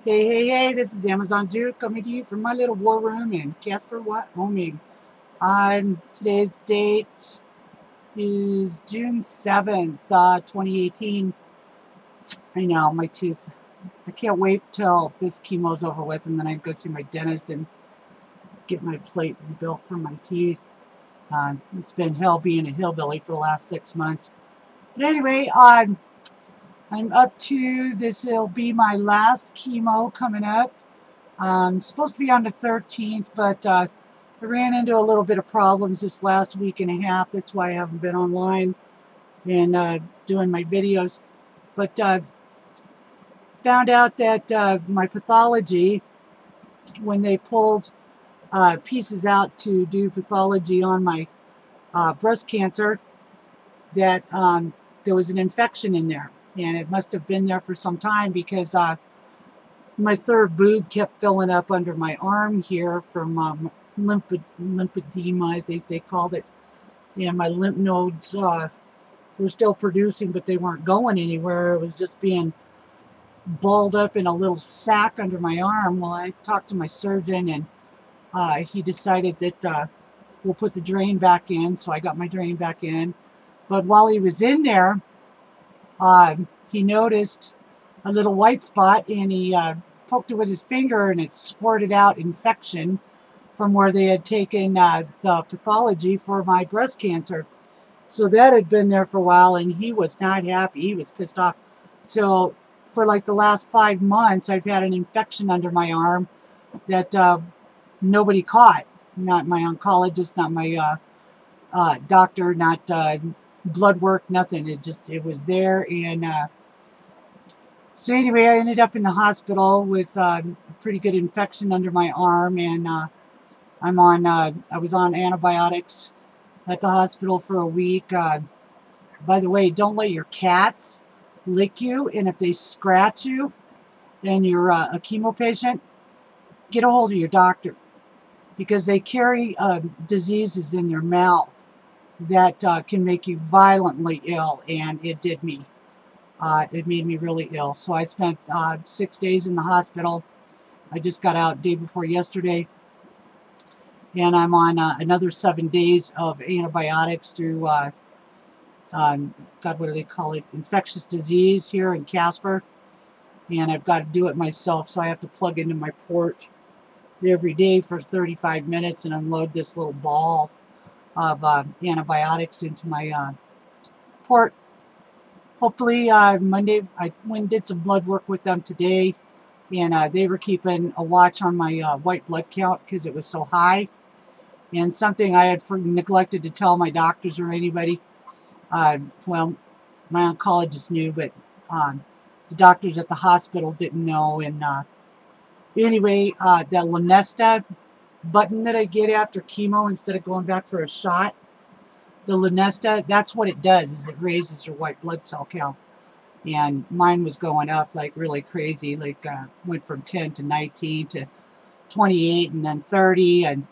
Hey, this is Amazon Duke coming to you from my little war room in Casper, Wyoming. Today's date is June 7th, 2018. I know, my tooth. I can't wait till this chemo's over with and then I go see my dentist and get my plate rebuilt for my teeth. It's been hell being a hillbilly for the last 6 months. But anyway, I'm up to this. It'll be my last chemo coming up. Supposed to be on the 13th, but I ran into a little bit of problems this last week and a half. That's why I haven't been online and doing my videos. But found out that my pathology, when they pulled pieces out to do pathology on my breast cancer, that there was an infection in there. And it must have been there for some time because my third boob kept filling up under my arm here from lymphedema, I think they called it. And my lymph nodes were still producing, but they weren't going anywhere. It was just being balled up in a little sack under my arm. Well, I talked to my surgeon, and he decided that we'll put the drain back in. So I got my drain back in. But while he was in there, he noticed a little white spot, and he poked it with his finger, and it squirted out infection from where they had taken the pathology for my breast cancer. So that had been there for a while, and he was not happy. He was pissed off. So for like the last 5 months, I've had an infection under my arm that nobody caught. Not my oncologist, not my doctor, not blood work, nothing. It was there. And so anyway, I ended up in the hospital with a pretty good infection under my arm, and I was on antibiotics at the hospital for a week. By the way, don't let your cats lick you, and if they scratch you and you're a chemo patient, get a hold of your doctor, because they carry diseases in their mouth that can make you violently ill, and it did me. It made me really ill. So I spent 6 days in the hospital. I just got out day before yesterday, and I'm on another 7 days of antibiotics through, God, what do they call it? Infectious disease here in Casper. And I've got to do it myself, so I have to plug into my port every day for 35 minutes and unload this little ball of antibiotics into my port. Hopefully Monday, I went and did some blood work with them today, and they were keeping a watch on my white blood count because it was so high. And something I had neglected to tell my doctors or anybody, well, my oncologist knew, but the doctors at the hospital didn't know. And anyway, that Lunesta button that I get after chemo instead of going back for a shot, the Lunesta, that's what it does, is it raises your white blood cell count. And mine was going up like really crazy, like went from 10 to 19 to 28 and then 30. And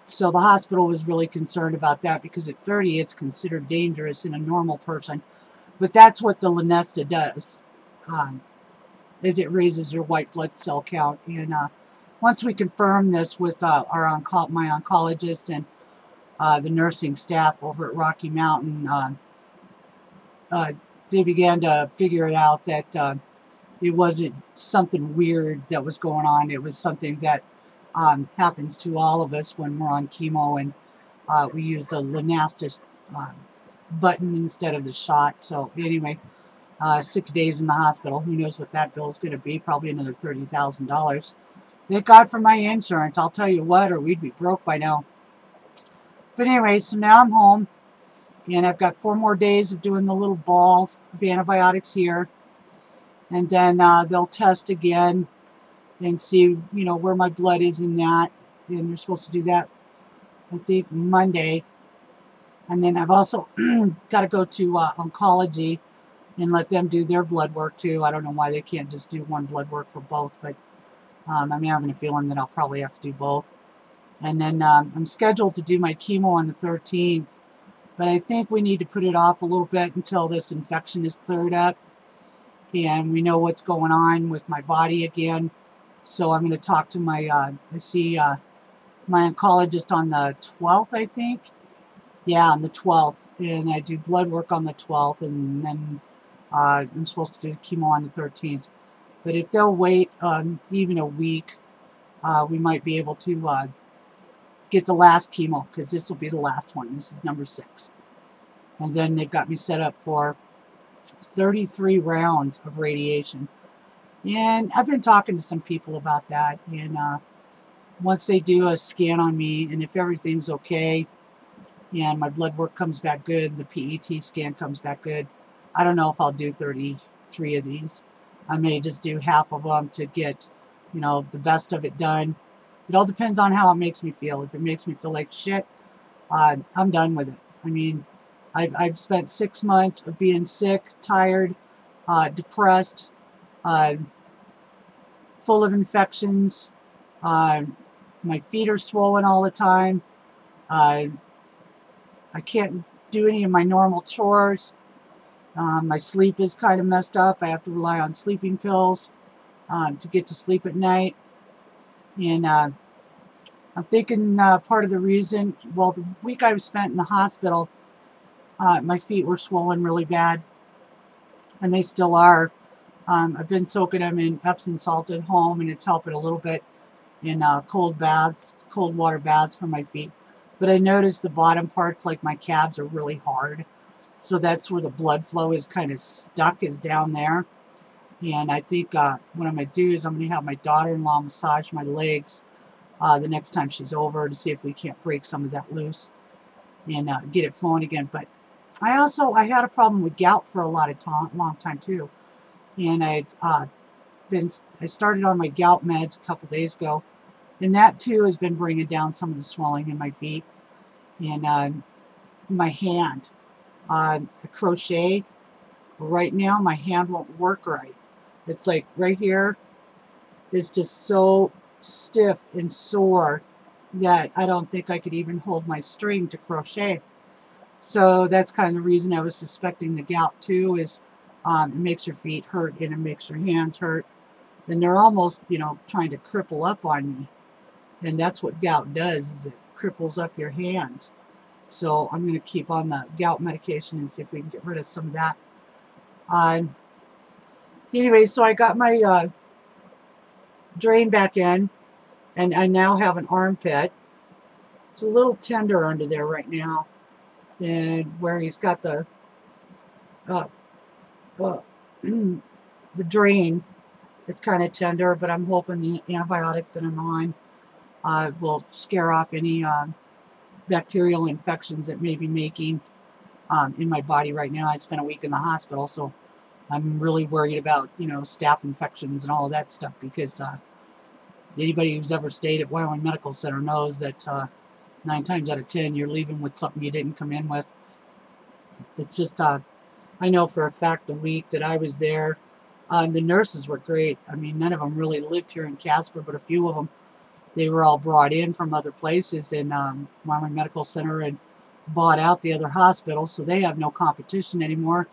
so the hospital was really concerned about that, because at 30 it's considered dangerous in a normal person. But that's what the Lunesta does, is it raises your white blood cell count. And once we confirm this with my oncologist and the nursing staff over at Rocky Mountain, they began to figure it out that it wasn't something weird that was going on. It was something that happens to all of us when we're on chemo, and we use the Lunesta button instead of the shot. So anyway, 6 days in the hospital. Who knows what that bill is going to be? Probably another $30,000. Thank God for my insurance. I'll tell you what, or we'd be broke by now. But anyway, so now I'm home, and I've got 4 more days of doing the little ball of antibiotics here, and then they'll test again and see, where my blood is in that. And you're supposed to do that, I think, Monday. And then I've also got to go to oncology and let them do their blood work too. I don't know why they can't just do one blood work for both, but I'm having a feeling that I'll probably have to do both. And then I'm scheduled to do my chemo on the 13th, but I think we need to put it off a little bit until this infection is cleared up. and we know what's going on with my body again. So I'm going to talk to my, I see my oncologist on the 12th, I think. Yeah, on the 12th. And I do blood work on the 12th, and then I'm supposed to do chemo on the 13th. But if they'll wait even a week, we might be able to get the last chemo, because this will be the last one. This is number 6. And then they've got me set up for 33 rounds of radiation. And I've been talking to some people about that. And once they do a scan on me, and if everything's okay, and my blood work comes back good, the PET scan comes back good, I don't know if I'll do 33 of these. I may just do half of them to get, you know, the best of it done. It all depends on how it makes me feel. If it makes me feel like shit, I'm done with it. I mean, I've spent 6 months of being sick, tired, depressed, full of infections. My feet are swollen all the time. I can't do any of my normal chores. My sleep is kind of messed up. I have to rely on sleeping pills to get to sleep at night. And I'm thinking part of the reason, well, the week I was spent in the hospital, my feet were swollen really bad. And they still are. I've been soaking them in Epsom salt at home, and it's helping a little bit in cold water baths for my feet. But I noticed the bottom parts, like my calves, are really hard. So that's where the blood flow is kind of stuck, is down there. And I think what I'm going to do is I'm going to have my daughter-in-law massage my legs the next time she's over, to see if we can't break some of that loose and get it flowing again. But I had a problem with gout for a long time too. And I started on my gout meds a couple days ago. And that too has been bringing down some of the swelling in my feet. And my hand. I crochet. Right now my hand won't work right. It's like right here is just so stiff and sore that I don't think I could even hold my string to crochet. So that's kind of the reason I was suspecting the gout too, is it makes your feet hurt and it makes your hands hurt. And they're almost, you know, trying to cripple up on me. And that's what gout does, is it cripples up your hands. So I'm going to keep on the gout medication and see if we can get rid of some of that. Anyway, so I got my drain back in, and I now have an armpit. It's a little tender under there right now, and where he's got the the drain, it's kind of tender, but I'm hoping the antibiotics that I'm on will scare off any bacterial infections that may be making in my body right now. I spent a week in the hospital, so I'm really worried about, you know, staph infections and all of that stuff, because anybody who's ever stayed at Wyoming Medical Center knows that 9 times out of 10 you're leaving with something you didn't come in with. It's just, I know for a fact the week that I was there, the nurses were great. I mean, none of them really lived here in Casper, but a few of them, they were all brought in from other places in Wyoming Medical Center and bought out the other hospitals, so they have no competition anymore.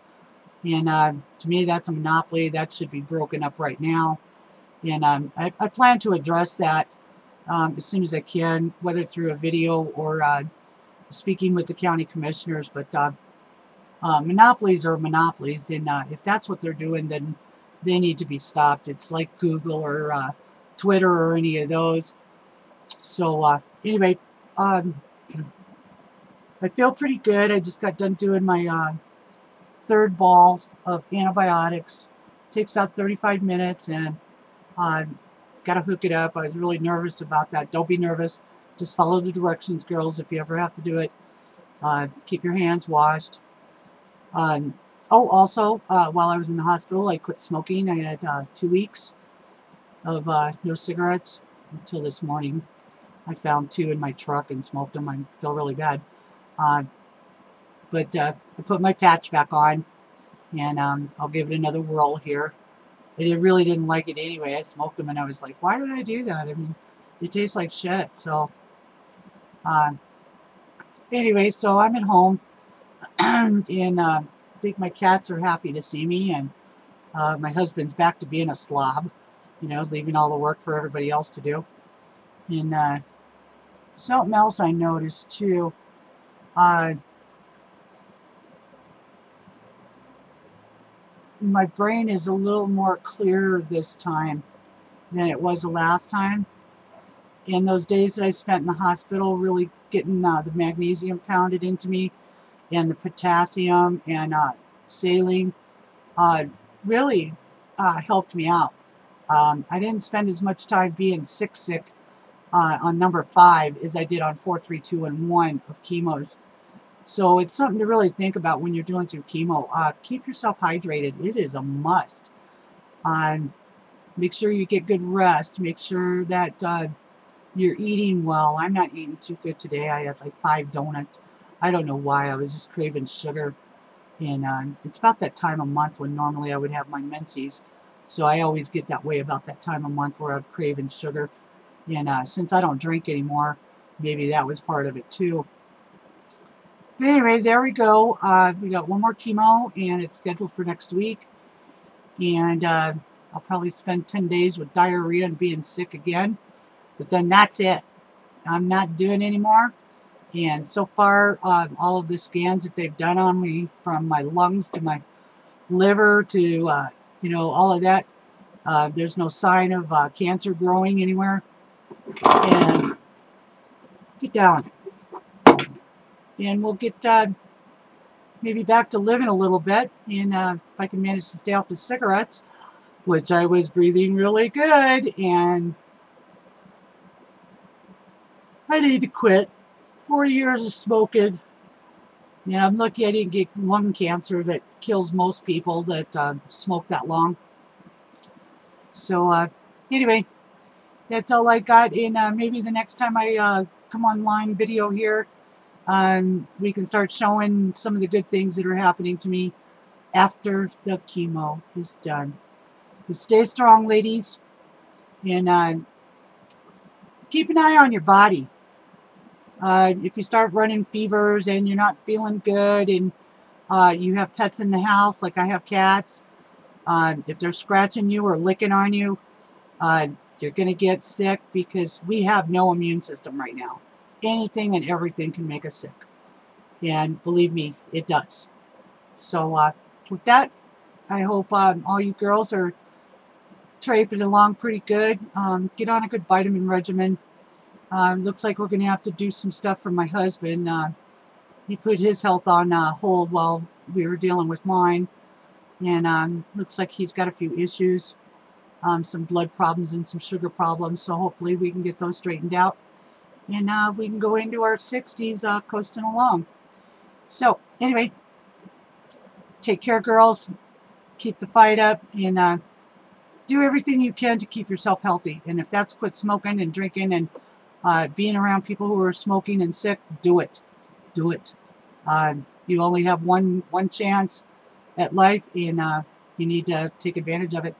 And to me, that's a monopoly. That should be broken up right now. And I plan to address that as soon as I can, whether through a video or speaking with the county commissioners. But monopolies are monopolies, and if that's what they're doing, then they need to be stopped. It's like Google or Twitter or any of those. So anyway, I feel pretty good. I just got done doing my 3rd ball of antibiotics. Takes about 35 minutes, and got to hook it up. I was really nervous about that. Don't be nervous. Just follow the directions, girls, if you ever have to do it. Keep your hands washed. Also, while I was in the hospital, I quit smoking. I had 2 weeks of no cigarettes until this morning. I found 2 in my truck and smoked them. I feel really bad. But I put my patch back on, and I'll give it another whirl here. I really didn't like it anyway. I smoked them, and I was like, why did I do that? I mean, they taste like shit. So anyway, so I'm at home, and I think my cats are happy to see me, and My husband's back to being a slob, you know, leaving all the work for everybody else to do. And something else I noticed too, my brain is a little more clear this time than it was the last time. And those days that I spent in the hospital really getting the magnesium pounded into me and the potassium and saline really helped me out. I didn't spend as much time being sick on number 5 as I did on 4, 3, 2, and 1 of chemos. So it's something to really think about when you're doing through chemo. Keep yourself hydrated. It is a must. Make sure you get good rest. Make sure that you're eating well. I'm not eating too good today. I had like 5 donuts. I don't know why. I was just craving sugar. And it's about that time of month when normally I would have my menses. So I always get that way about that time of month where I'm craving sugar. And since I don't drink anymore, maybe that was part of it too. But anyway, there we go. We got one more chemo, and it's scheduled for next week. And I'll probably spend 10 days with diarrhea and being sick again. But then that's it. I'm not doing anymore. And so far, all of the scans that they've done on me, from my lungs to my liver to, you know, all of that, there's no sign of cancer growing anywhere. And get down. And we'll get maybe back to living a little bit. And if I can manage to stay off the cigarettes, which I was breathing really good, and I need to quit. 4 years of smoking. And I'm lucky I didn't get lung cancer that kills most people that smoke that long. So anyway, that's all I got. And maybe the next time I come online video here, we can start showing some of the good things that are happening to me after the chemo is done. But stay strong, ladies, and keep an eye on your body. If you start running fevers and you're not feeling good, and you have pets in the house, like I have cats, if they're scratching you or licking on you, you're going to get sick, because we have no immune system right now. Anything and everything can make us sick. And believe me, it does. So with that, I hope all you girls are traipsing along pretty good. Get on a good vitamin regimen. Looks like we're going to have to do some stuff for my husband. He put his health on hold while we were dealing with mine. And looks like he's got a few issues. Some blood problems and some sugar problems. So hopefully we can get those straightened out. And we can go into our 60s coasting along. So anyway, take care, girls. Keep the fight up. And do everything you can to keep yourself healthy. And if that's quit smoking and drinking and being around people who are smoking and sick, do it. Do it. You only have one chance at life, and you need to take advantage of it.